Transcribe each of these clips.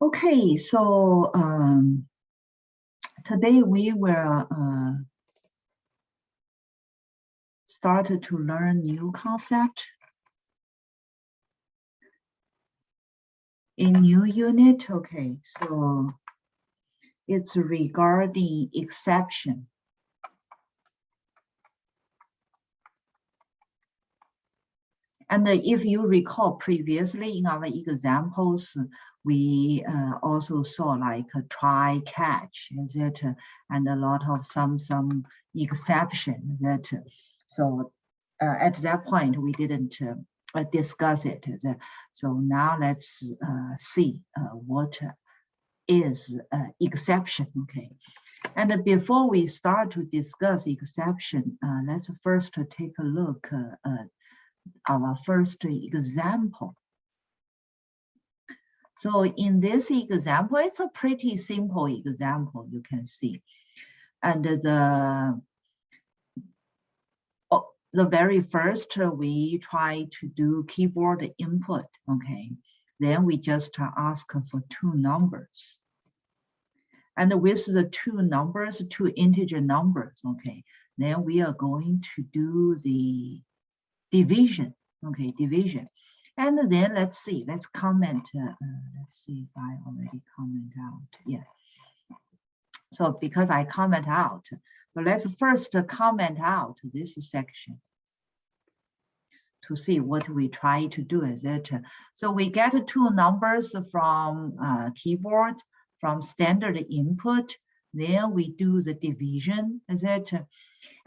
Okay, so today we will start to learn new concept in new unit. Okay, so it's regarding exception. And if you recall previously in our examples, we also saw like a try catch, is it? And a lot of some exception that. So at that point we didn't discuss it. So now let's see what is exception. Okay. And before we start to discuss exception, let's first take a look at our first example. So in this example, it's a pretty simple example, you can see. And the very first, we try to do keyboard input, okay? Then we just ask for two numbers. And with the two numbers, two integer numbers, okay? Then we are going to do the division, okay, division. And then let's see, let's comment. Let's see if I already comment out. Yeah. So because I comment out, but let's first comment out this section to see what we try to do. Is it? So we get two numbers from keyboard, from standard input. Then we do the division. Is it?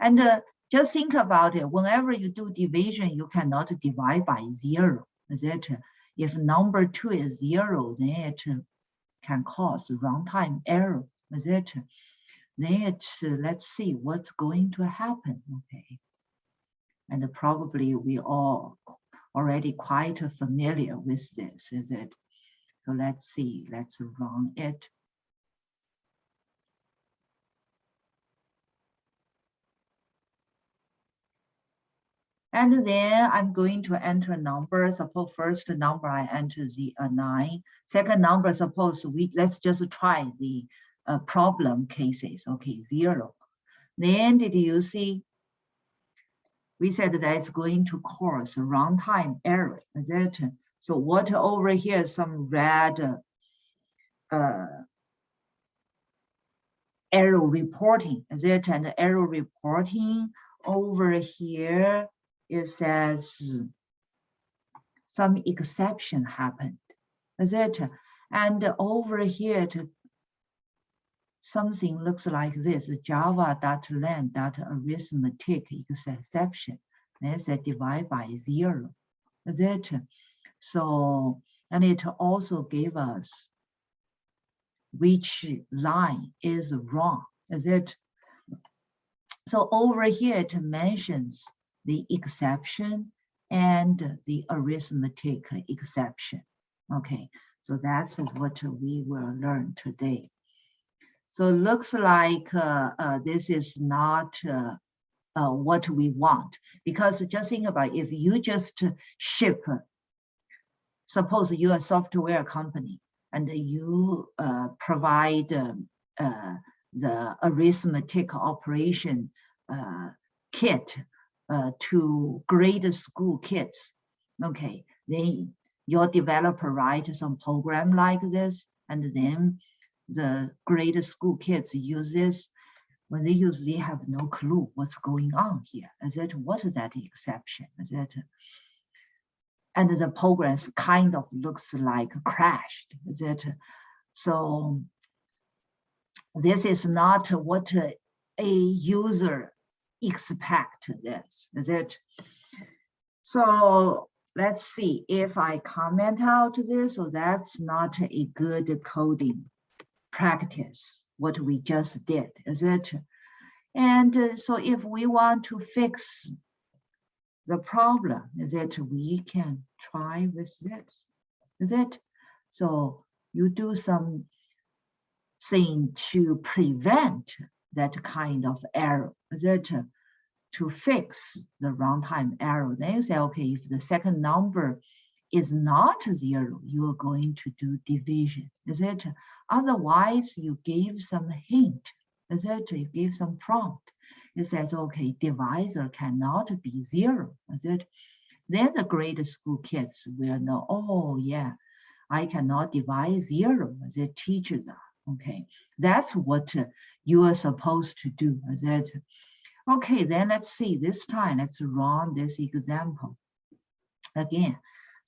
And just think about it. Whenever you do division, you cannot divide by 0. Is it? If number 2 is 0, then it can cause runtime error. Is it? Then let's see what's going to happen. Okay. And probably we all already quite familiar with this. Is it? So let's see. Let's run it. And then I'm going to enter number. Suppose first number I enter the 9. Second number, suppose let's just try the problem cases. Okay, 0. Then did you see? We said that it's going to cause runtime error. Is it? So what over here is some red error reporting. Is it? And error reporting over here, it says some exception happened. Is it? And over here, something looks like this: java.len.arithmetic exception. That's a divide by 0. Is it? So, and it also gave us which line is wrong. Is it? So over here, it mentions the exception and the arithmetic exception. Okay, so that's what we will learn today. So it looks like this is not what we want, because just think about it, if you just ship, suppose you're a software company and you provide the arithmetic operation kit to grade school kids. Okay, then your developer writes some program like this, and then the grade school kids use this. When they use, they have no clue what's going on here. Is it, what is that exception? Is it? And the program kind of looks like crashed. Is it? So this is not what a user expect this, is it? So let's see if I comment out this. So that's not a good coding practice, what we just did, is it? And so if we want to fix the problem, is it, we can try with this, is it? So you do some thing to prevent that kind of error, is it? To fix the runtime error. Then you say, okay, if the second number is not 0, you are going to do division, is it? Otherwise, you give some hint, is it? You give some prompt. It says, okay, divisor cannot be 0, is it? Then the grade school kids will know, oh yeah, I cannot divide 0, they teach that, okay? That's what you are supposed to do, is it? Okay, then let's see, this time, let's run this example again.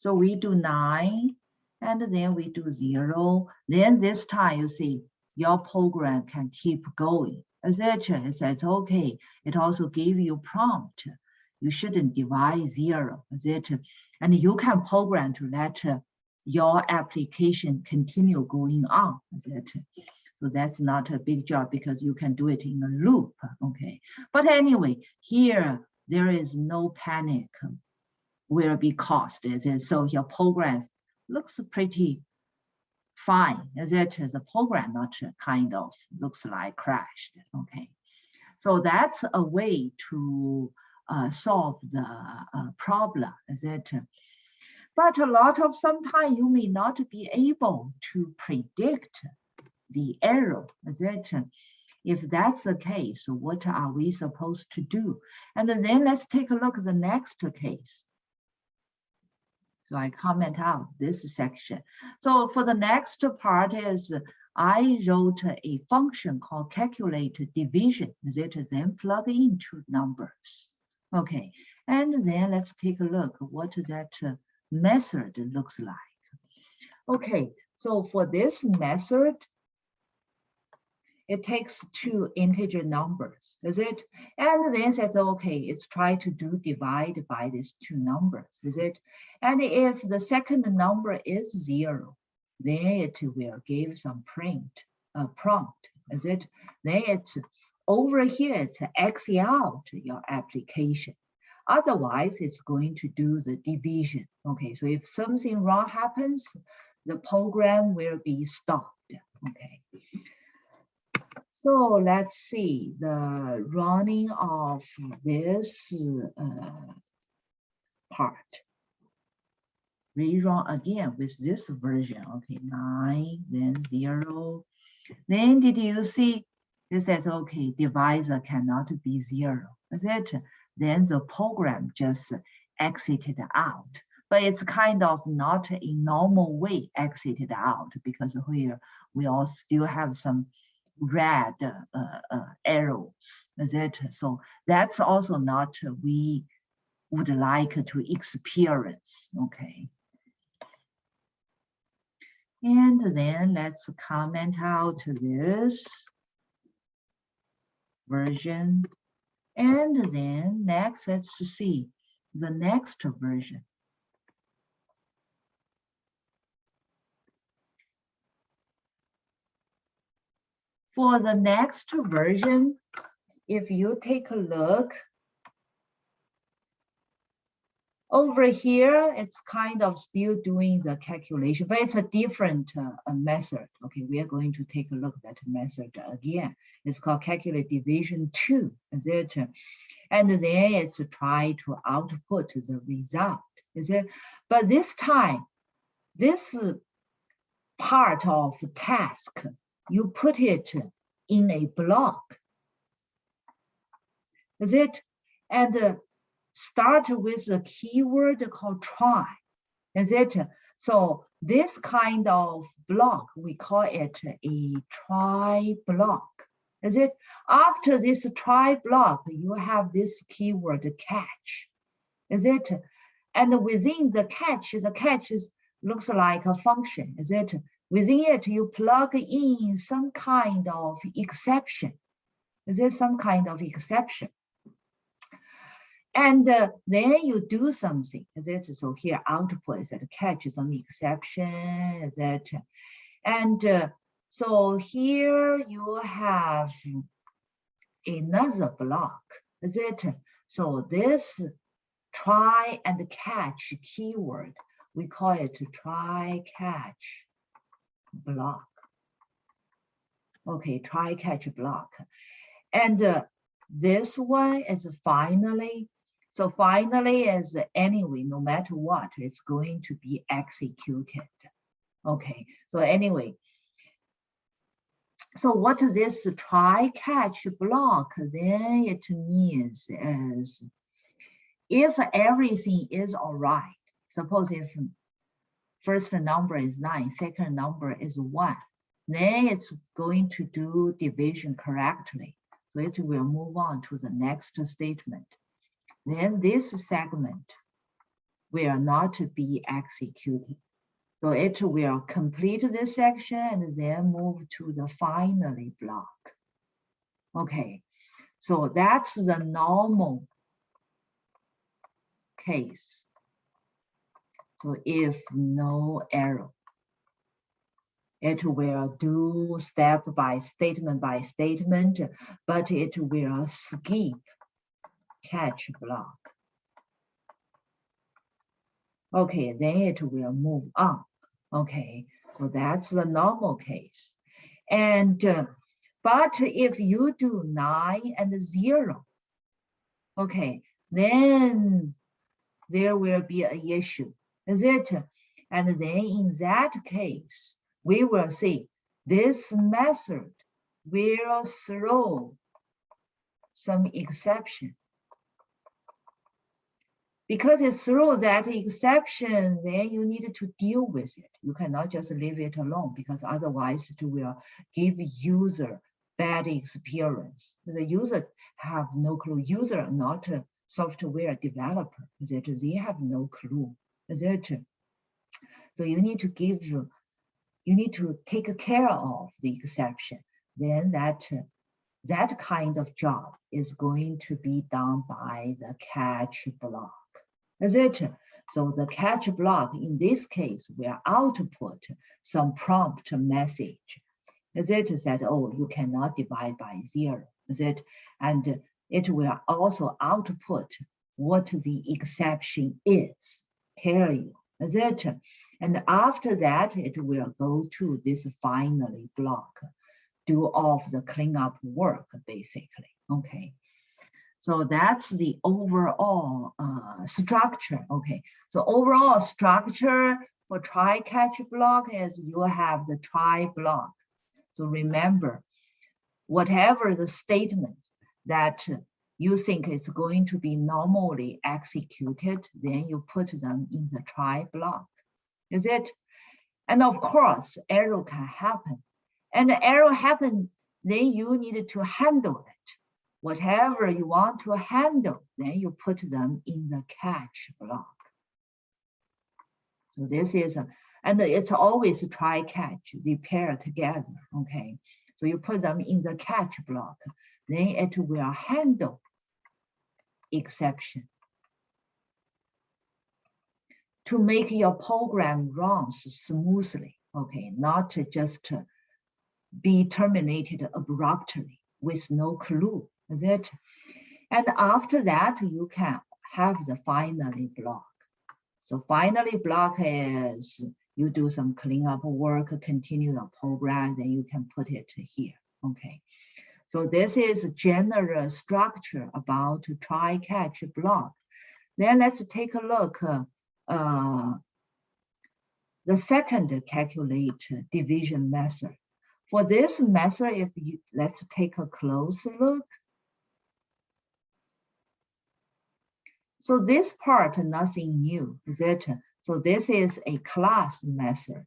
So we do 9, and then we do 0. Then this time, you see, your program can keep going. It says, okay, it also give you prompt. You shouldn't divide 0, and you can program to let your application continue going on. So that's not a big job because you can do it in a loop, okay? But anyway, here, there is no panic will be caused, is it? So your program looks pretty fine, is it? The program not kind of looks like crashed, okay? So that's a way to solve the problem, is it? But a lot of sometimes you may not be able to predict the error, is it? If that's the case, what are we supposed to do? And then let's take a look at the next case. So I comment out this section. So for the next part is I wrote a function called calculate division, is it? Then plug into numbers. Okay, and then let's take a look what that method looks like. Okay, so for this method, it takes 2 integer numbers, is it? And then says, okay, it's try to do divide by these 2 numbers, is it? And if the second number is 0, then it will give some prompt, is it? Then it's over here, it's X out your application. Otherwise, it's going to do the division. Okay, so if something wrong happens, the program will be stopped, okay? So let's see the running of this part. Rerun again with this version. Okay, 9, then 0. Then did you see? It says, okay, divisor cannot be 0. Is it? Then the program just exited out. But it's kind of not a normal way exited out because here we all still have some red arrows, is it? So that's also not we would like to experience, okay? And then let's comment out this version. And then next, let's see the next version. For the next version, if you take a look, over here, it's kind of still doing the calculation, but it's a different method. Okay, we are going to take a look at that method again. It's called calculate division 2, is it? And then it's try to output the result, is it? But this time, this part of task, you put it in a block, is it? And start with a keyword called try, is it? So this kind of block, we call it a try block, is it? After this try block, you have this keyword catch, is it? And within the catch is, looks like a function, is it? Within it, you plug in some kind of exception. Is there some kind of exception? And then you do something, is it? So here output is that catch some exception, is that? And so here you have another block, is it? So this try and catch keyword, we call it try catch block. Okay, try catch block. And this one is finally, So finally, as anyway, no matter what, it's going to be executed. Okay, so anyway, so what this try catch block, then it means is if everything is all right, suppose if first number is 9, second number is 1, then it's going to do division correctly. So it will move on to the next statement. Then this segment will not be executed. So it will complete this section and then move to the finally block. Okay, so that's the normal case. So if no error, it will do step by statement, but it will skip catch block. Okay, then it will move on. Okay, so that's the normal case. And but if you do 9 and 0, okay, then there will be an issue, is it? And then in that case, we will see this method will throw some exception. Because it throws that exception, then you need to deal with it. You cannot just leave it alone, because otherwise it will give user bad experience. The user have no clue. User not a software developer, is it? They have no clue, is it? So you need to take care of the exception. Then that kind of job is going to be done by the catch block. Is it? So the catch block in this case will output some prompt message. Is it that, oh, you cannot divide by 0? Is it? And it will also output what the exception is, tell you. Is it? And after that, it will go to this finally block, do all of the cleanup work, basically. Okay. So that's the overall structure. Okay, so overall structure for try-catch block is you have the try block. So remember, whatever the statements that you think is going to be normally executed, then you put them in the try block. Is it? And of course, error can happen. And the error happen, then you need to handle it. Whatever you want to handle, then you put them in the catch block. So this is, and it's always try catch, they pair together, okay? So you put them in the catch block, then it will handle exception. To make your program run smoothly, okay? Not just be terminated abruptly with no clue. Is it? And after that, you can have the finally block. So finally block is you do some cleanup work, continue your program, then you can put it here. Okay. So this is general structure about try-catch block. Then let's take a look. The second calculate division method. For this method, let's take a close look. So this part, nothing new, is it? So this is a class method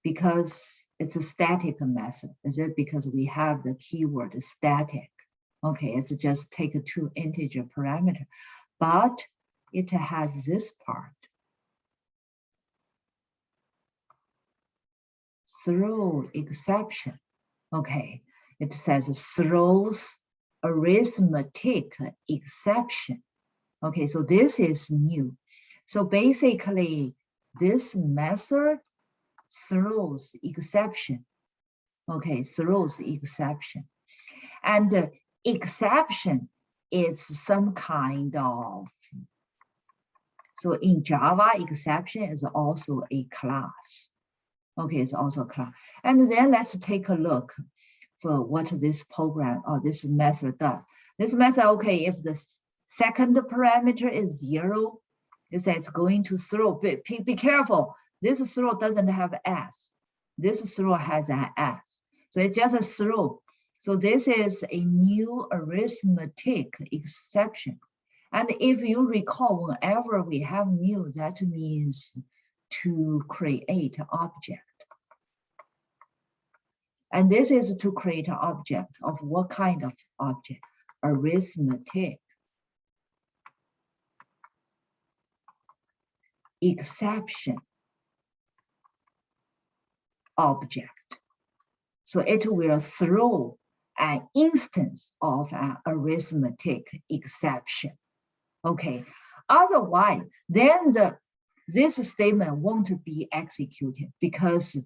because it's a static method. Is it? Because we have the keyword static. Okay, it's just take 2 integer parameter, but it has this part. Throw exception. Okay, it says throws arithmetic exception. Okay, so this is new. So basically, this method throws exception. Okay, throws exception. And exception is some kind of, so in Java, exception is also a class. Okay, it's also a class. And then let's take a look for what this program or this method does. This method, okay, if the second parameter is 0, it says it's going to throw. Be careful. This throw doesn't have S. This throw has an S. So it's just a throw. So this is a new arithmetic exception. And if you recall, whenever we have new, that means to create an object. And this is to create an object of what kind of object? Arithmetic exception object. So it will throw an instance of an arithmetic exception. Okay, otherwise, then this statement won't be executed because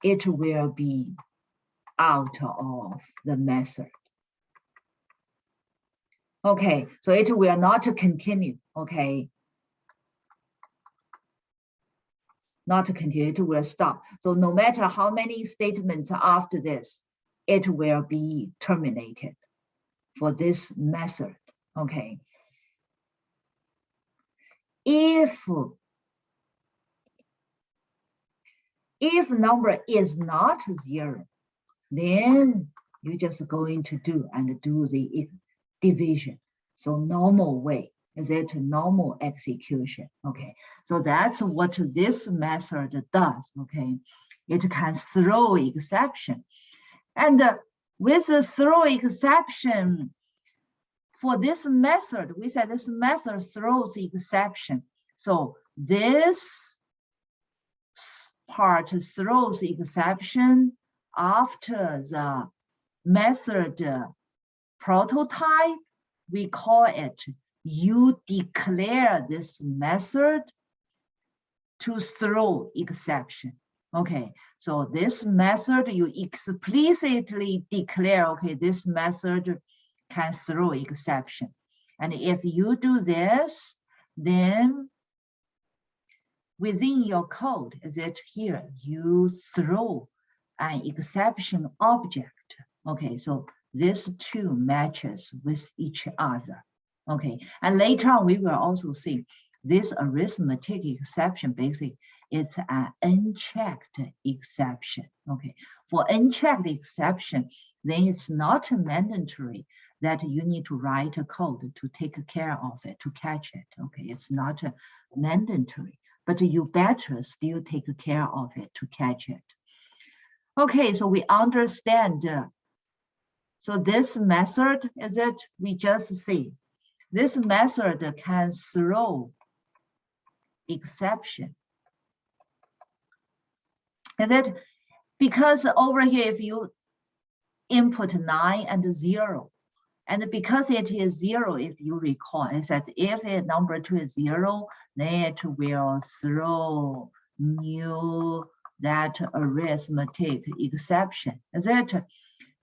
it will be out of the method. Okay, so it will not continue, okay? Not to continue, it will stop. So no matter how many statements after this, it will be terminated for this method, okay? If number is not 0, then you're just going to do the division. So normal way, is it normal execution? Okay, so that's what this method does, okay? It can throw exception. And with the throw exception, for this method, we said this method throws exception. So this part throws exception after the method prototype. We call it, you declare this method to throw exception. Okay, so this method, you explicitly declare, okay, this method can throw exception. And if you do this, then within your code, is it here, you throw an exception object. Okay, so these two matches with each other. Okay, and later on we will also see this arithmetic exception basically it's an unchecked exception. Okay, for unchecked exception, then it's not mandatory that you need to write a code to take care of it, to catch it. Okay, it's not mandatory, but you better still take care of it to catch it. Okay, so we understand. So this method is it, we just see, this method can throw exception. And that because over here, if you input 9 and 0, and because it is 0, if you recall, it says if a number 2 is 0, then it will throw new that arithmetic exception. Is it?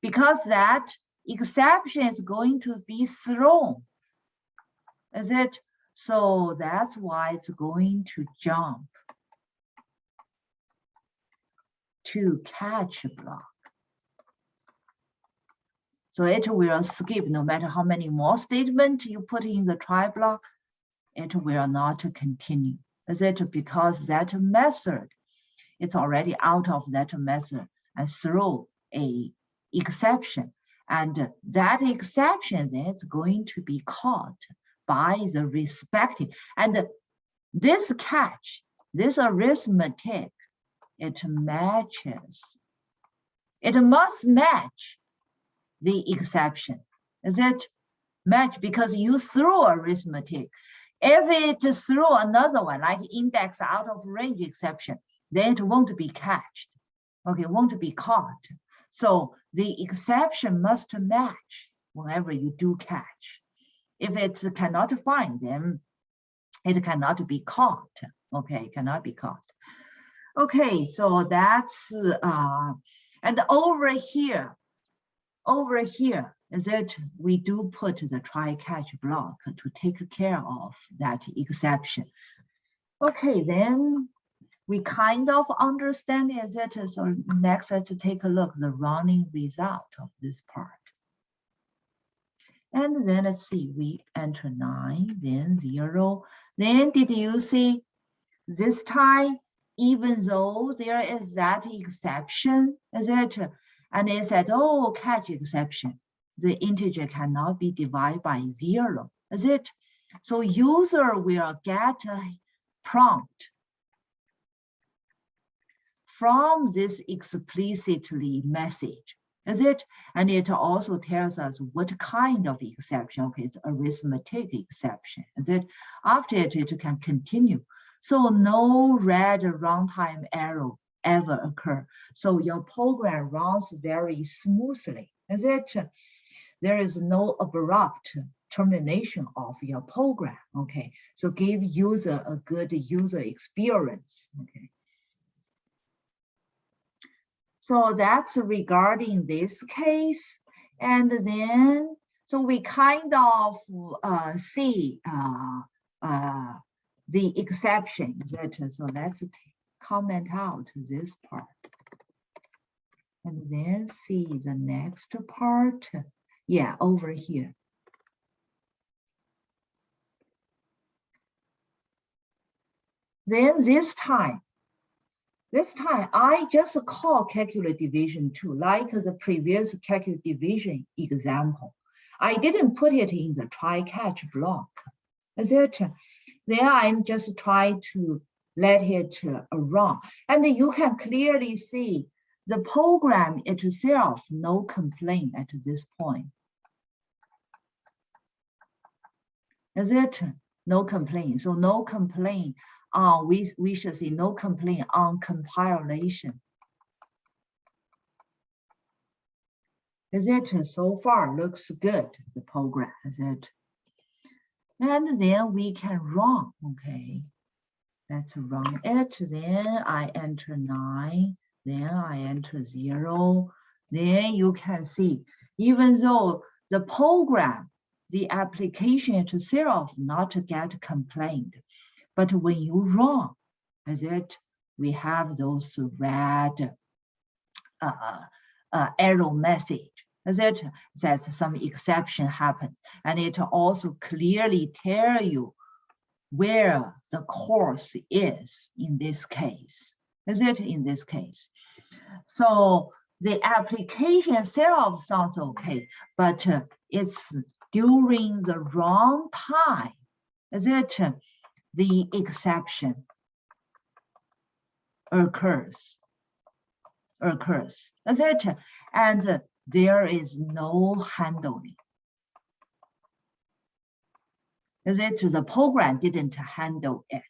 Because that exception is going to be thrown. Is it? So that's why it's going to jump to catch block. So it will skip no matter how many more statements you put in the try block, it will not continue. Is it? Because that method, it's already out of that method and throw a exception. And that exception is going to be caught by the respective. And this catch, this arithmetic, it matches. It must match the exception. Is it? Match because you threw arithmetic. If it threw another one, like index out of range exception, then it won't be catched. Okay, won't be caught. So the exception must match whenever you do catch. If it cannot find them, it cannot be caught. Okay, cannot be caught. Okay, so that's and over here is that we do put the try catch block to take care of that exception. Okay, then we kind of understand is it. So next, let's take a look at the running result of this part. And then let's see, we enter 9, then 0. Then did you see this time, even though there is that exception, is it? And it said, oh, catch exception. The integer cannot be divided by 0, is it? So user will get a prompt from this explicitly message, is it? And it also tells us what kind of exception. Okay, it's arithmetic exception, is it? After it, it can continue. So no red runtime error ever occur. So your program runs very smoothly, is it? There is no abrupt termination of your program, okay? So give user a good user experience, okay? So that's regarding this case. And then, so we kind of see the exceptions. So let's comment out this part. And then see the next part. Yeah, over here. Then this time I just call calculate division 2, like the previous calculate division example. I didn't put it in the try-catch block. Is it? Then I'm just trying to let it run. And you can clearly see the program itself, no complaint at this point. Is it? No complaint. So no complaint. We should say no complaint on compilation. Is it? So far looks good, the program, is it? And then we can run, okay? Let's run it. Then I enter 9, then I enter 0. Then you can see, even though the program, the application itself not get complained, but when you run, is it? We have those red arrow message. Is it that some exception happens, and it also clearly tell you where the course is in this case. Is it in this case? So the application itself sounds okay, but it's during the wrong time. Is it? The exception occurs. Is it? And there is no handling. Is it? The program didn't handle it.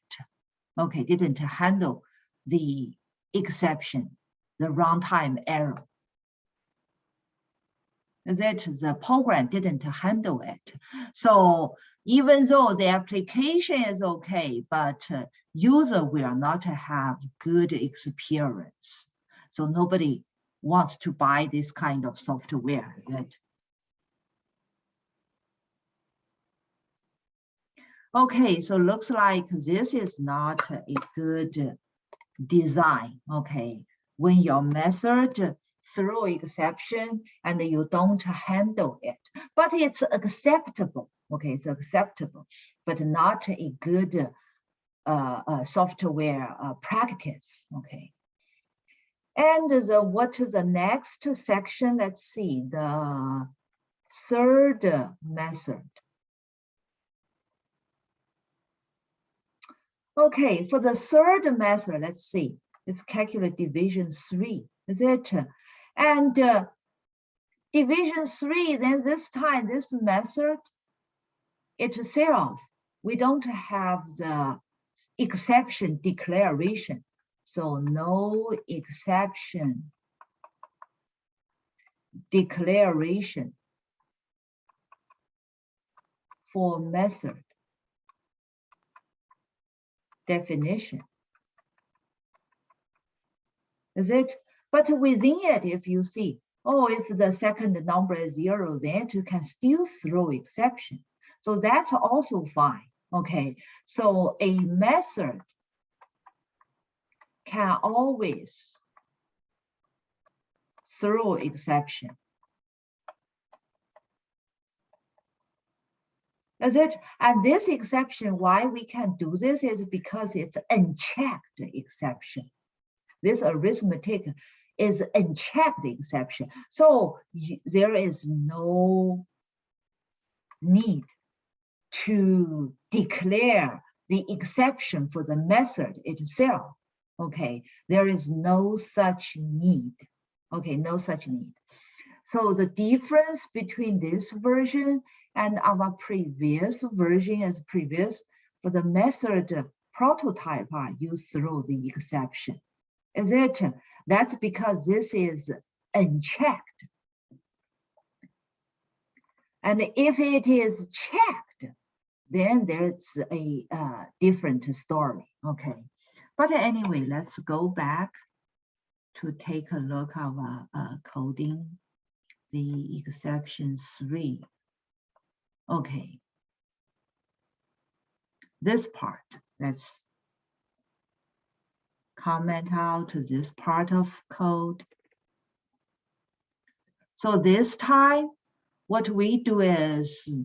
Okay, didn't handle the exception, the runtime error. Is it? The program didn't handle it. So even though the application is okay, but user will not have good experience. So nobody wants to buy this kind of software, right? Okay, so looks like this is not a good design, okay? When your method throw exception and you don't handle it, but it's acceptable, okay? It's acceptable, but not a good software practice, okay? And what is the next section? Let's see, the third method. Okay, for the third method, let's see, it's calculate division 3, is it? And division 3, then this time, this method itself, we don't have the exception declaration. So no exception declaration for method definition. Is it? But within it, if you see, oh, if the second number is 0, then you can still throw exception. So that's also fine. Okay, so a method can always throw exception. Is it? And this exception, why we can do this is because it's unchecked exception. This arithmetic is unchecked exception. So there is no need to declare the exception for the method itself. Okay, there is no such need. Okay, no such need. So the difference between this version and our previous version is previous for the method prototype, you throw the exception. Is it? That's because this is unchecked. And if it is checked, then there's a different story. Okay. But anyway, let's go back to take a look at coding the exception 3. Okay. This part, let's comment out this part of code. So this time, what we do is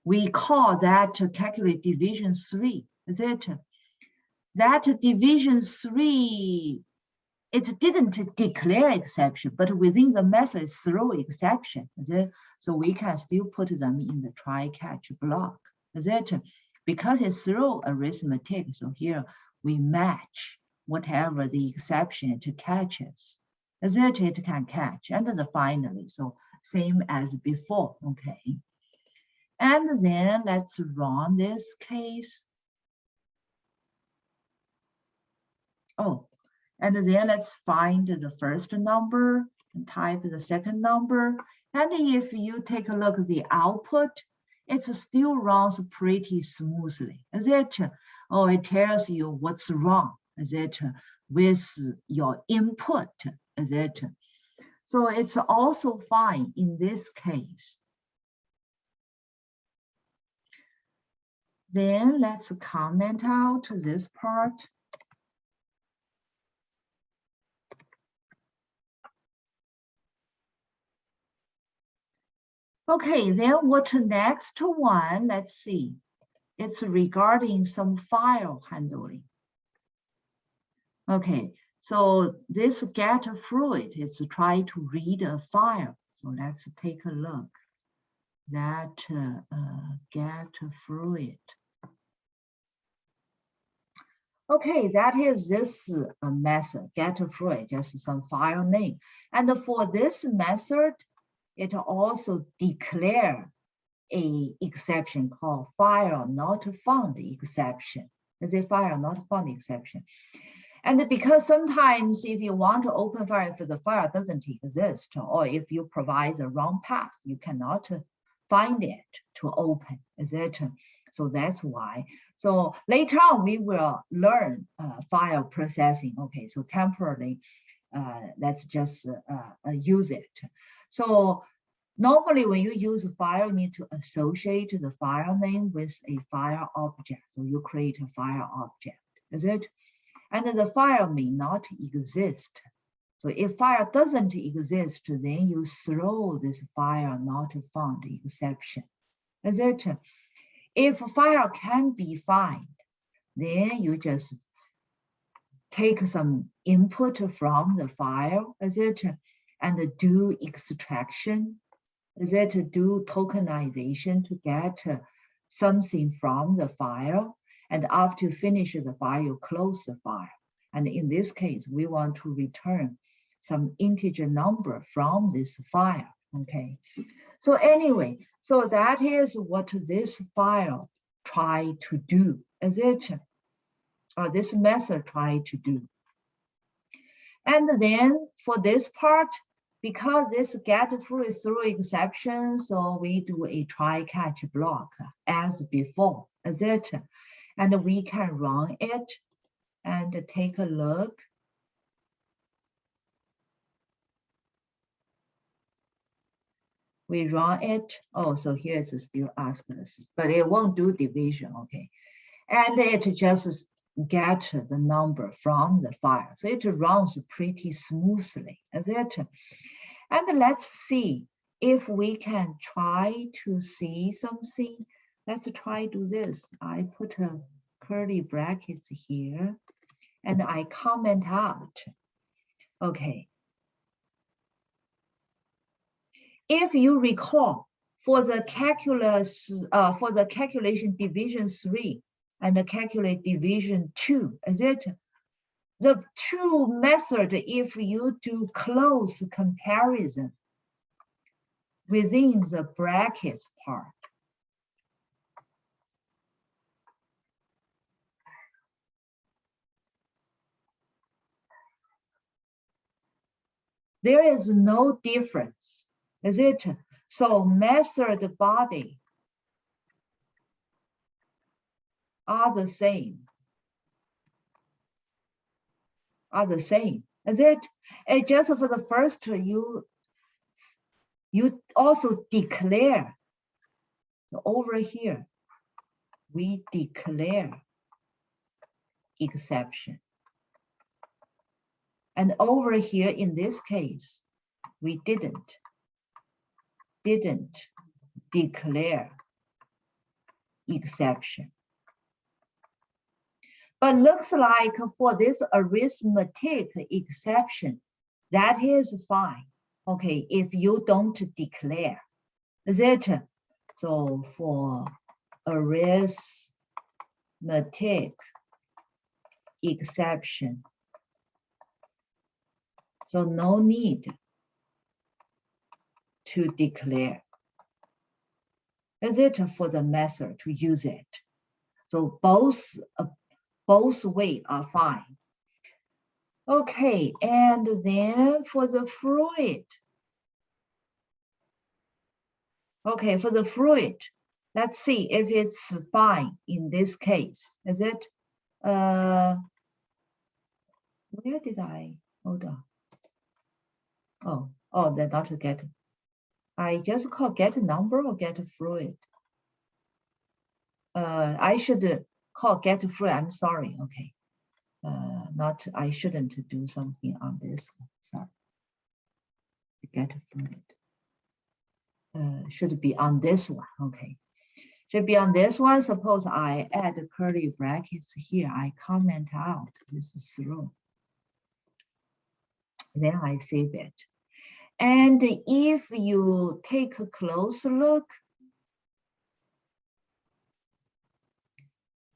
we call that calculate division 3. Is it? That division 3, it didn't declare exception, but within the method throw exception. Is it? So we can still put them in the try-catch block. Is it? Because it's through arithmetic, so here we match whatever the exception it catches. Is it? It can catch. And the finally, so same as before. Okay. And then let's run this case. Oh, and then let's find the first number and type the second number. And if you take a look at the output, it still runs pretty smoothly. Is it? Oh, it tells you what's wrong. Is it? With your input. Is it? So it's also fine in this case. Then let's comment out this part. Okay, then what next one? Let's see. It's regarding some file handling. Okay, so this get fluid is try to read a file. So let's take a look. That get fluid. Okay, that is this method, get fluid, just some file name. And for this method, it also declare a exception called file not found exception. It's a file not found exception. And because sometimes if you want to open file, if the file doesn't exist, or if you provide the wrong path, you cannot find it to open, is it? So that's why. So later on, we will learn file processing. Okay, so temporarily, let's just use it. So normally when you use a file, you need to associate the file name with a file object. So you create a file object, is it? And the file may not exist. So if file doesn't exist, then you throw this file not found exception, is it? If file can be found, then you just take some input from the file, is it? And do extraction, is it? Do tokenization to get something from the file. And after you finish the file, you close the file. And in this case, we want to return some integer number from this file, okay? So anyway, so that is what this file try to do, is it? Or this method try to do. And then for this part, because this get through exception, so we do a try-catch block as before, is it? And we can run it and take a look. We run it. Oh, so here it's still asking us, but it won't do division, okay? And it just get the number from the file. So it runs pretty smoothly, is it? And let's see if we can try to see something Let's try do this. I put a curly brackets here and I comment out. Okay. If you recall, for the calculus, for the calculation division 3 and the calculate division 2, is it the two method? If you do close comparison within the brackets part, there is no difference, is it? So method body are the same, is it? And just for the first, you also declare. So over here, we declare exception. And over here, in this case, we didn't declare exception. But looks like for this arithmetic exception, that is fine. Okay, if you don't declare, is it? So for arithmetic exception, so no need to declare. Is it for the method to use it? So both ways are fine. Okay, and then for the fruit. Okay, for the fruit, let's see if it's fine in this case. Is it? Where did I? Hold on. Oh, they're not get. I just call get number or get fruit. I should call get fruit. I'm sorry. Okay. Not, I shouldn't do something on this one. Sorry. Get fruit. Should be on this one. Okay. Should be on this one. Suppose I add curly brackets here. I comment out this is through. Then I save it. And if you take a close look,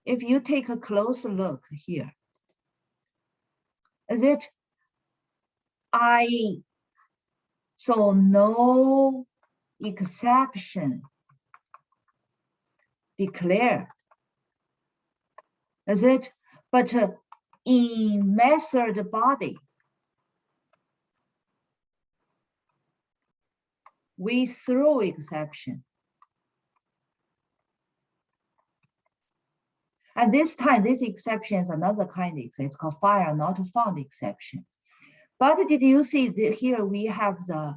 if you take a close look here, is it? So no exception declared, is it? But in method body, we throw exception. And this time, this exception is another kind of exception. It's called file not found exception. But did you see that here we have the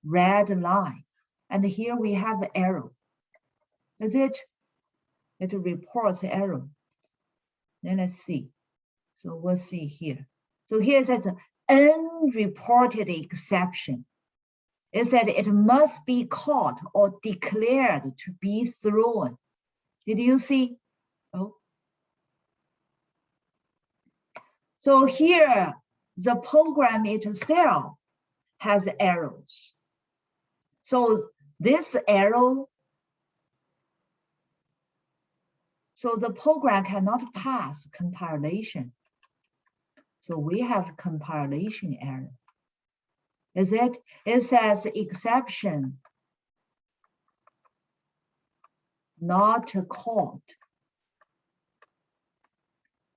red line, and here we have the arrow. Is it? It reports arrow. Then let's see. So we'll see here. So here it says unreported exception. It said it must be caught or declared to be thrown. Did you see? Oh. So here, the program itself has arrows. So this arrow, so the program cannot pass compilation. So we have compilation error. Is it? It says exception not caught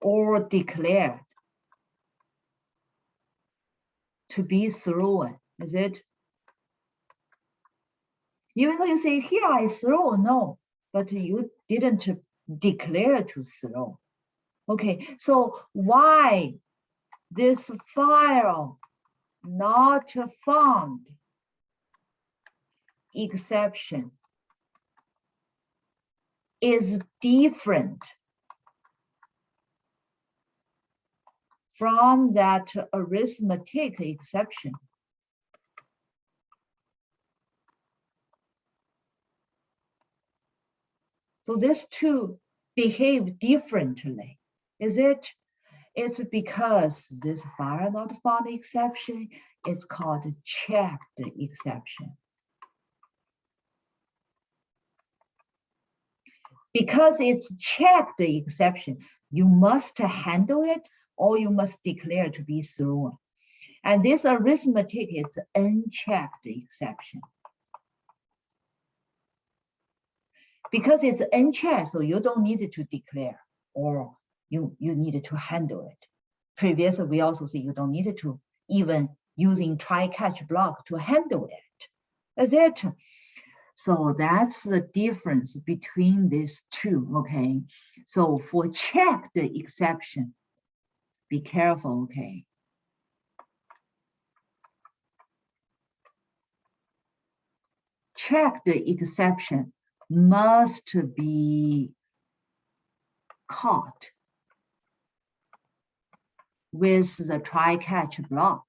or declared to be thrown. Is it? Even though you say here I throw, no, but you didn't declare to throw. Okay, so why this file not found exception is different from that arithmetic exception? So these two behave differently. Is it? It's because this file not found exception is called checked exception. Because it's checked exception, you must handle it or you must declare to be thrown. And this arithmetic is unchecked exception. Because it's unchecked, so you don't need to declare or you need to handle it. Previously, we also see you don't need to even using try-catch block to handle it. That's it. So that's the difference between these two, okay? So for checked exception, be careful, okay? Checked exception must be caught with the try-catch block.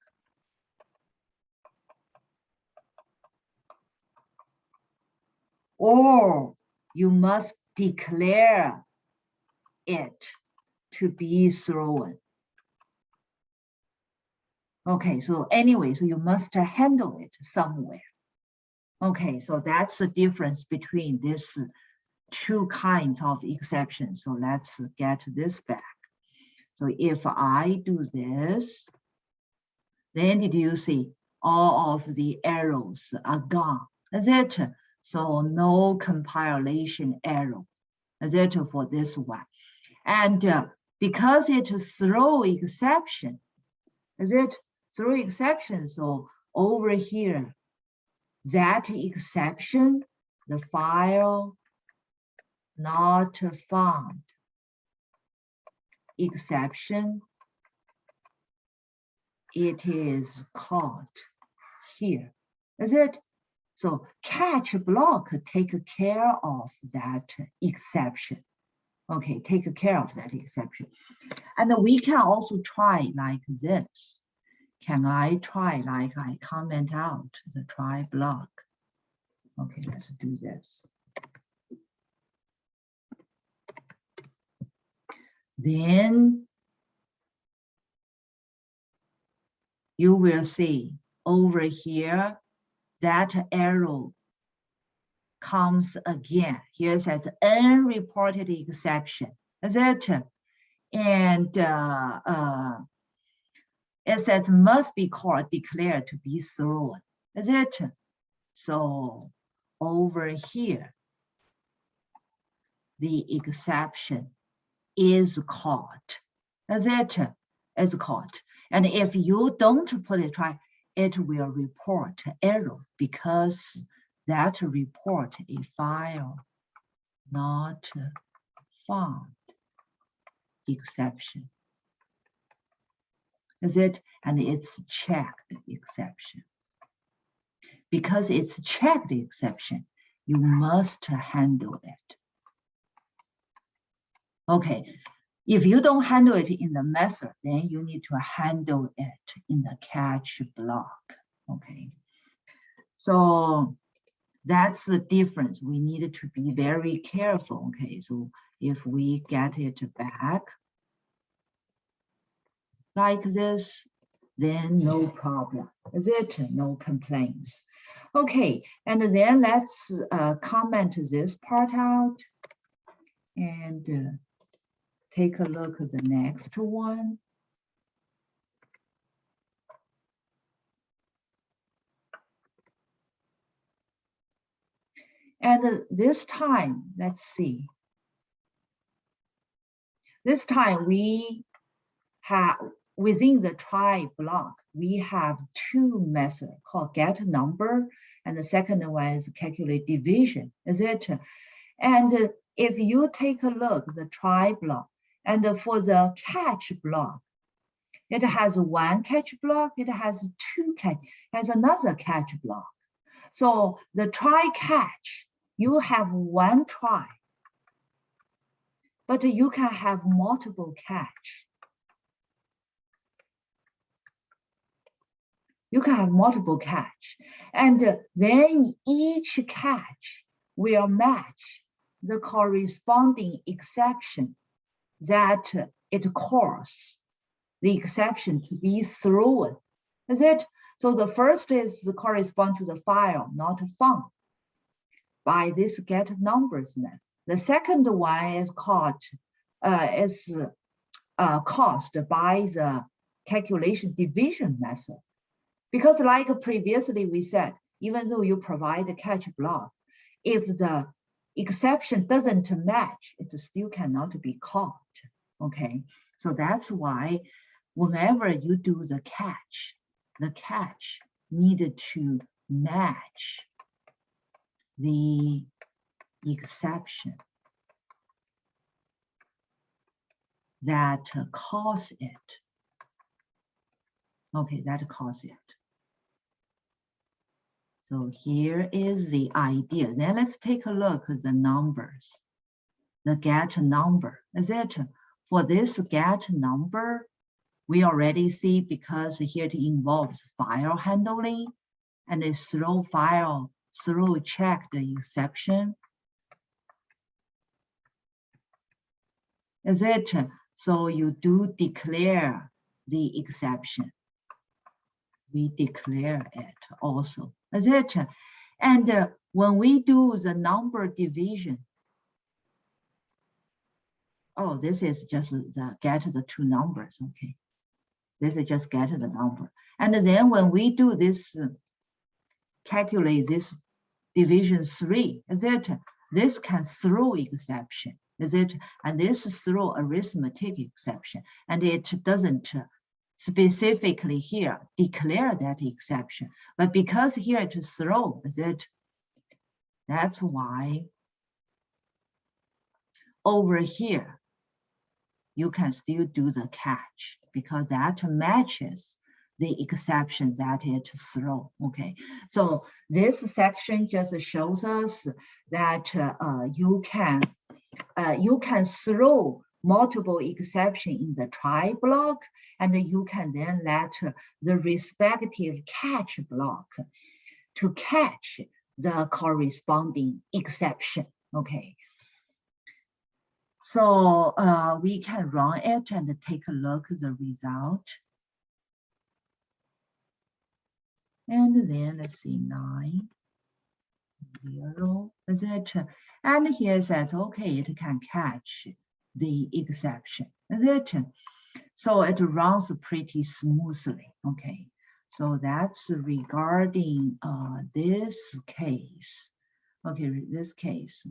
Or you must declare it to be thrown. Okay, so anyway, so you must handle it somewhere. Okay, so that's the difference between these two kinds of exceptions. So let's get this back. So if I do this, then did you see all of the arrows are gone? Is it? So no compilation error. Is it for this one? And because it's throw exception, is it throw exception? So over here, that exception, the file not found exception, it is caught here. Is it? So catch block take care of that exception. Okay, take care of that exception. And we can also try like this. Can I try like I comment out the try block? Okay, let's do this. Then you will see over here that arrow comes again. Here it says unreported exception. Is it? And it says must be called declared to be thrown. Is it? So over here, the exception is caught. Is it? Is caught. And if you don't put it right, it will report error because that report a file not found exception. Is it? And it's checked exception. Because it's checked exception, you must handle it. Okay, if you don't handle it in the method, then you need to handle it in the catch block. Okay, so that's the difference. We need to be very careful. Okay, so if we get it back like this, then no problem. Is it? No complaints. Okay, and then let's comment this part out and take a look at the next one. And this time, let's see. This time we have, within the try block, we have two methods called get number, and the second one is calculate division, is it? And if you take a look at the try block, and for the catch block, it has one catch block, it has two catch, has another catch block. So the try catch, you have one try, but you can have multiple catch. You can have multiple catch, and then each catch will match the corresponding exception that it calls the exception to be thrown. Is it? So the first is the correspond to the file not found by this get numbers method. The second one is caused by the calculation division method. Because like previously we said, even though you provide a catch block, if the exception doesn't match, it still cannot be caught. Okay, so that's why whenever you do the catch needed to match the exception that cause it. Okay, that cause it. So here is the idea. Then let's take a look at the numbers. The get number. Is it for this get number? We already see because here it involves file handling and a throw file, throw check the exception. Is it? So you do declare the exception. We declare it also. Is it? And when we do the number division, oh, this is just the get the two numbers. Okay. This is just get the number. And then when we do this, calculate this division 3, is it? This can throw exception, is it? And this is throw arithmetic exception. And it doesn't specifically here declare that exception. But because here to throw, is it? That's why over here, you can still do the catch because that matches the exception that it throw. Okay, so this section just shows us that you can throw multiple exception in the try block, and you can then let the respective catch block to catch the corresponding exception. Okay. So we can run it and take a look at the result. And then let's see, 9, 0, is it? And here it says, okay, it can catch the exception, is it? So it runs pretty smoothly, okay? So that's regarding this case, okay, this case.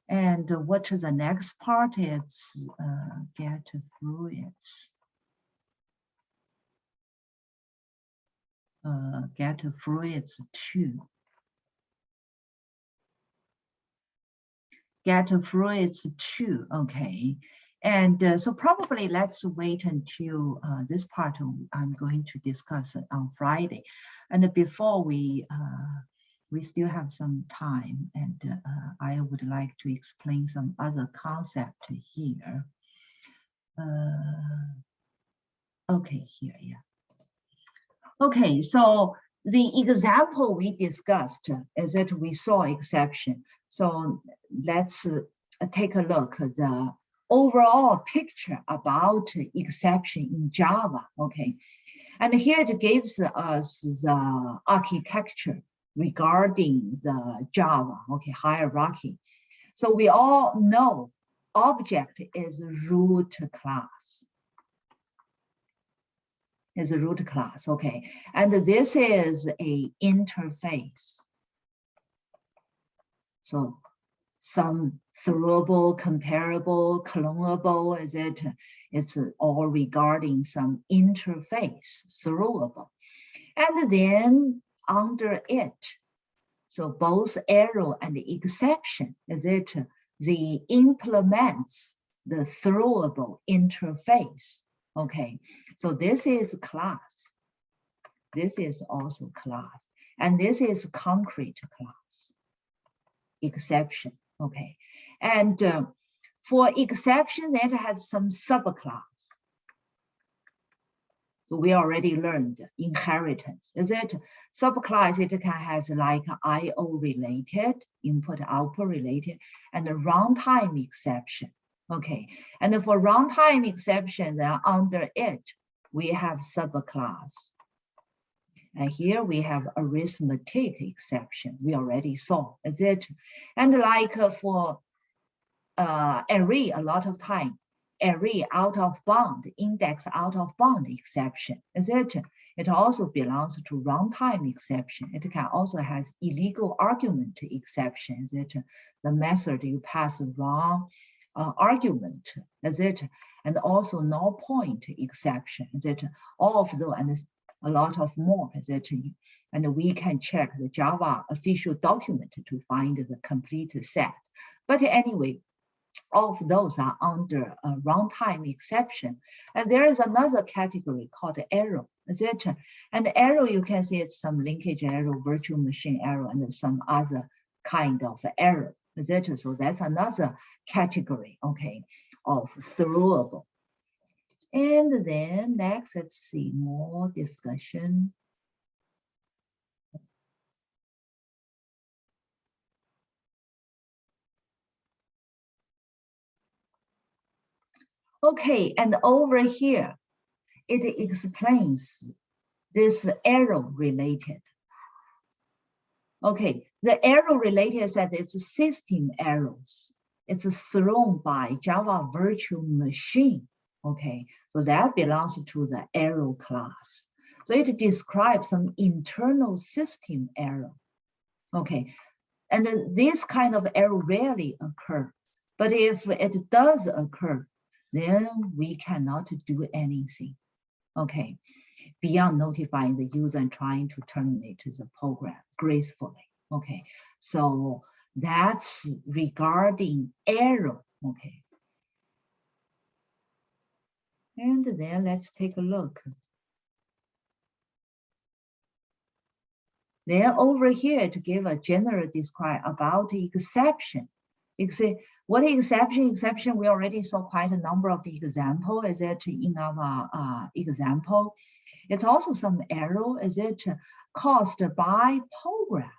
And what the next part is get fluids. Get fluids 2. Get fluids 2, okay. And so probably let's wait until this part I'm going to discuss on Friday. And before we still have some time, and I would like to explain some other concept here. Okay, here, yeah. Okay, so the example we discussed is that we saw exception. So let's take a look at the overall picture about exception in Java, okay? And here it gives us the architecture regarding the Java, okay, hierarchy. So we all know object is root class. Is a root class, okay. And this is a interface. So some throwable, comparable, clonable, is it? It's all regarding some interface, throwable. And then under it, so both arrow and exception, is it? The implements the throwable interface. Okay, so this is class. This is also class. And this is concrete class. Exception, okay. And for exception, it has some subclass. So we already learned inheritance. Is it subclass? It can has like IO related, input output related, and a runtime exception. Okay, and for runtime exception, then under it we have subclass. And here we have arithmetic exception. We already saw, is it? And like for array, a lot of time, array out of bound, index out of bound exception, is it? It also belongs to runtime exception. It can also has illegal argument exception, is it? The method you pass wrong argument, is it? And also null point exception, is it? All of those and a lot of more, is it? And we can check the Java official document to find the complete set. But anyway, all of those are under a runtime exception. And there is another category called error, is it? And error, you can see it's some linkage error, virtual machine error, and some other kind of error, is it? So that's another category, okay, of throwable. And then next, let's see more discussion. Okay, and over here, it explains this error related. Okay, the error related is that it's system errors. It's thrown by Java virtual machine. Okay, so that belongs to the error class. So it describes some internal system error. Okay, and this kind of error rarely occur. But if it does occur, then we cannot do anything. Okay, beyond notifying the user and trying to terminate the program gracefully. Okay, so that's regarding error. Okay, and then let's take a look. Then over here to give a general describe about exception. What exception? We already saw quite a number of examples. Is it in our example? It's also some error. Is it caused by program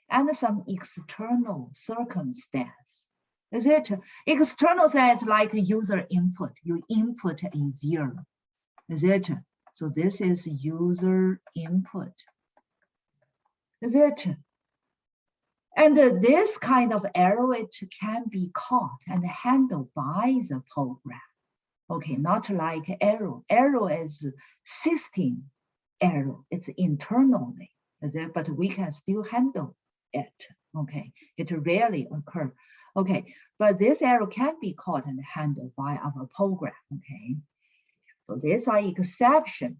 and some external circumstance? Is it external things like user input? You input a 0. Is it? So this is user input. Is it? And this kind of error, it can be caught and handled by the program. Okay, not like error. Error is system error. It's internally, but we can still handle it. Okay, it rarely occurs. Okay, but this error can be caught and handled by our program. Okay, so these are exceptions.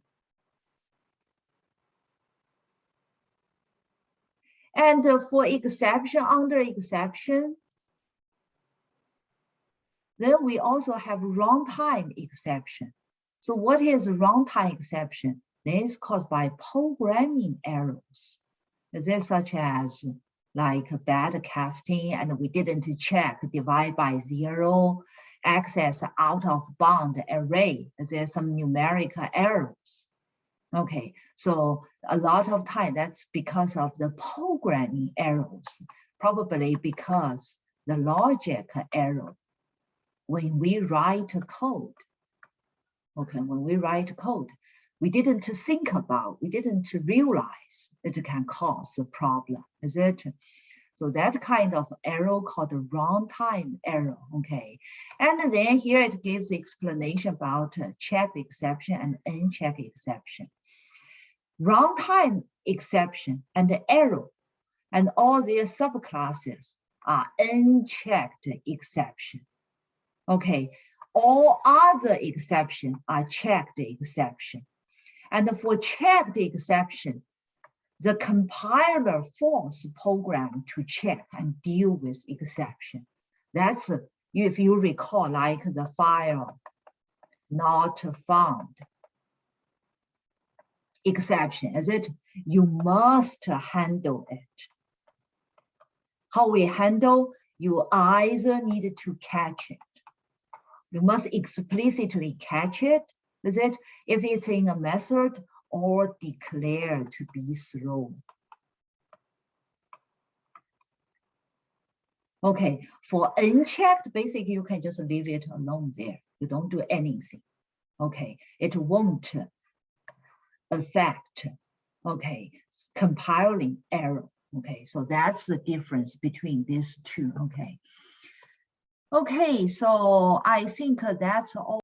And for exception, under exception, then we also have runtime exception. So what is runtime exception? This is caused by programming errors. This such as like bad casting, and we didn't check divide by 0, access out of bound array. There's some numerical errors. Okay, so a lot of time that's because of the programming errors, probably because the logic error when we write code. Okay, when we write code, we didn't think about, we didn't realize it can cause a problem, is it? So that kind of error called a runtime error, okay? And then here it gives the explanation about checked exception and unchecked exception. Runtime exception and the error and all their subclasses are unchecked exception. Okay, all other exceptions are checked exception. And for checked exception, the compiler forces program to check and deal with exception. That's, if you recall, like the file not found exception, is it? You must handle it. How we handle, you either need to catch it. You must explicitly catch it, Is it if it's in a method or declared to be slow? Okay, for unchecked, basically you can just leave it alone there. You don't do anything. Okay, it won't affect, okay, compiling error. Okay, so that's the difference between these two. Okay. Okay, so I think that's all.